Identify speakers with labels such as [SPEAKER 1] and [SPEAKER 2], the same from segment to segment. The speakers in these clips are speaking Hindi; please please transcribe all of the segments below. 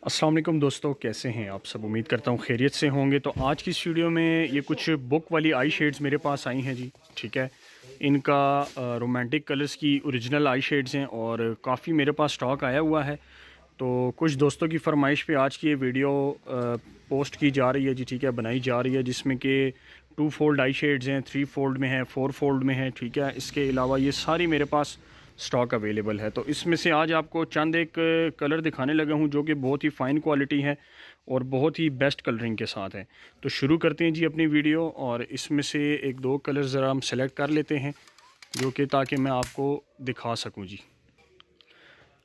[SPEAKER 1] अस्सलाम वालेकुम दोस्तों, कैसे हैं आप सब। उम्मीद करता हूँ खैरियत से होंगे। तो आज की इस वीडियो में ये कुछ बुक वाली आई शेड्स मेरे पास आई हैं जी। ठीक है, इनका रोमांटिक कलर्स की ओरिजिनल आई शेड्स हैं और काफ़ी मेरे पास स्टॉक आया हुआ है। तो कुछ दोस्तों की फरमाइश पे आज की ये वीडियो पोस्ट की जा रही है जी। ठीक है, बनाई जा रही है, जिसमें कि 2 फोल्ड आई शेड्स हैं, 3 फोल्ड में है, 4 फोल्ड में है। ठीक है, इसके अलावा ये सारी मेरे पास स्टॉक अवेलेबल है। तो इसमें से आज आपको चंद एक कलर दिखाने लगा हूँ जो कि बहुत ही फ़ाइन क्वालिटी है और बहुत ही बेस्ट कलरिंग के साथ है। तो शुरू करते हैं जी अपनी वीडियो, और इसमें से एक दो कलर ज़रा हम सेलेक्ट कर लेते हैं जो कि ताकि मैं आपको दिखा सकूँ जी।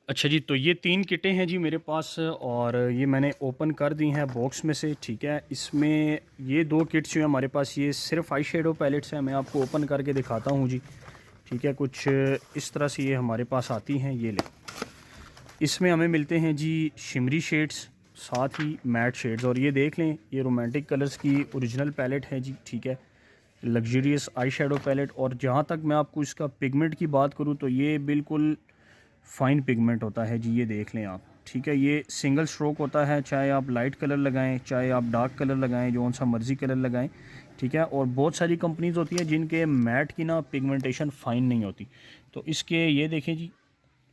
[SPEAKER 1] अच्छा जी, तो ये 3 किटें हैं जी मेरे पास और ये मैंने ओपन कर दी हैं बॉक्स में से। ठीक है, इसमें ये 2 किट्स जो हैं हमारे पास, ये सिर्फ आई शेडो पैलेट्स हैं। मैं आपको ओपन करके दिखाता हूँ जी। ठीक है, कुछ इस तरह से ये हमारे पास आती हैं। ये ले, इसमें हमें मिलते हैं जी शिमरी शेड्स, साथ ही मैट शेड्स। और ये देख लें, ये रोमांटिक कलर्स की ओरिजिनल पैलेट है जी। ठीक है, लग्जरियस आई शेडो पैलेट। और जहाँ तक मैं आपको इसका पिगमेंट की बात करूँ तो ये बिल्कुल फ़ाइन पिगमेंट होता है जी। ये देख लें आप। ठीक है, ये सिंगल स्ट्रोक होता है, चाहे आप लाइट कलर लगाएं, चाहे आप डार्क कलर लगाएं, जो सा मर्ज़ी कलर लगाएं। ठीक है, और बहुत सारी कंपनीज़ होती हैं जिनके मैट की ना पिगमेंटेशन फ़ाइन नहीं होती। तो इसके ये देखें जी,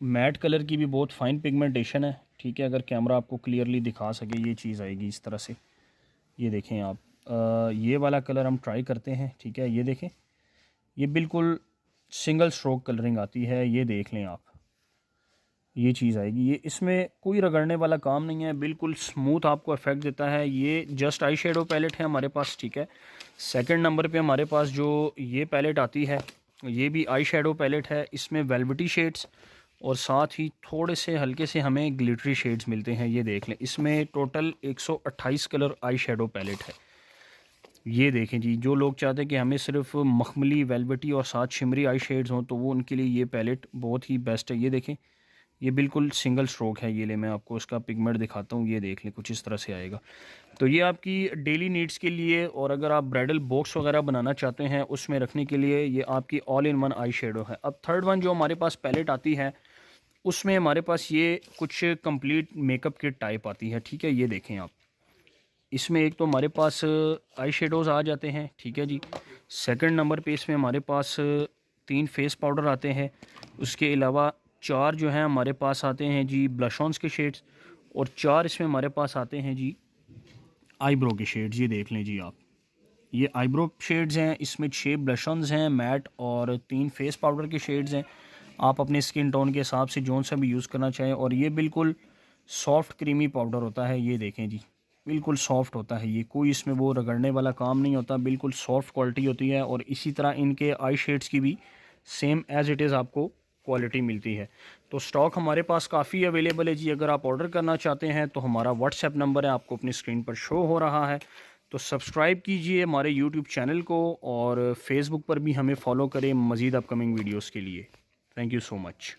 [SPEAKER 1] मैट कलर की भी बहुत फ़ाइन पिगमेंटेशन है। ठीक है, अगर कैमरा आपको क्लियरली दिखा सके, ये चीज़ आएगी इस तरह से। ये देखें आप, ये वाला कलर हम ट्राई करते हैं। ठीक है, ये देखें, ये बिल्कुल सिंगल स्ट्रोक कलरिंग आती है। ये देख लें आप, ये चीज़ आएगी। ये इसमें कोई रगड़ने वाला काम नहीं है, बिल्कुल स्मूथ आपको इफेक्ट देता है। ये जस्ट आई शेडो पैलेट है हमारे पास। ठीक है, सेकंड नंबर पे हमारे पास जो ये पैलेट आती है, ये भी आई शेडो पैलेट है। इसमें वेलवेटी शेड्स और साथ ही थोड़े से हल्के से हमें ग्लिटरी शेड्स मिलते हैं। ये देख लें, इसमें total 128 colour eye shadow palette है। ये देखें जी, जो लोग चाहते हैं कि हमें सिर्फ मखमली, वेलवेटी और साथ शिमरी आई शेड्स हों, तो वो उनके लिए ये पैलेट बहुत ही बेस्ट है। ये देखें, ये बिल्कुल सिंगल स्ट्रोक है। ये ले, मैं आपको इसका पिगमेंट दिखाता हूँ। ये देख लें, कुछ इस तरह से आएगा। तो ये आपकी डेली नीड्स के लिए, और अगर आप ब्राइडल बॉक्स वगैरह बनाना चाहते हैं उसमें रखने के लिए, ये आपकी all in one eye shadow है। अब थर्ड वन जो हमारे पास पैलेट आती है, उसमें हमारे पास ये कुछ कंप्लीट मेकअप किट टाइप आती है। ठीक है, ये देखें आप, इसमें एक तो हमारे पास आई शेडोज़ आ जाते हैं। ठीक है जी, सेकंड नंबर पे इसमें हमारे पास 3 फेस पाउडर आते हैं। उसके अलावा 4 जो हैं हमारे पास आते हैं जी ब्लश ऑन्स के शेड्स, और 4 इसमें हमारे पास आते हैं जी आईब्रो के शेड्स। ये देख लें जी आप, ये आईब्रो शेड्स हैं। इसमें 6 ब्लश ऑन्स हैं मैट और 3 फेस पाउडर के शेड्स हैं। आप अपने स्किन टोन के हिसाब से जोन सा भी यूज़ करना चाहें। और ये बिल्कुल सॉफ्ट क्रीमी पाउडर होता है। ये देखें जी, बिल्कुल सॉफ्ट होता है। ये कोई इसमें वो रगड़ने वाला काम नहीं होता, बिल्कुल सॉफ्ट क्वालिटी होती है। और इसी तरह इनके आई शेड्स की भी सेम एज़ इट इज़ आपको क्वालिटी मिलती है। तो स्टॉक हमारे पास काफ़ी अवेलेबल है जी। अगर आप ऑर्डर करना चाहते हैं तो हमारा व्हाट्सएप नंबर है, आपको अपनी स्क्रीन पर शो हो रहा है। तो सब्सक्राइब कीजिए हमारे यूट्यूब चैनल को, और फेसबुक पर भी हमें फॉलो करें मज़ीद अपकमिंग वीडियोज़ के लिए। Thank you so much.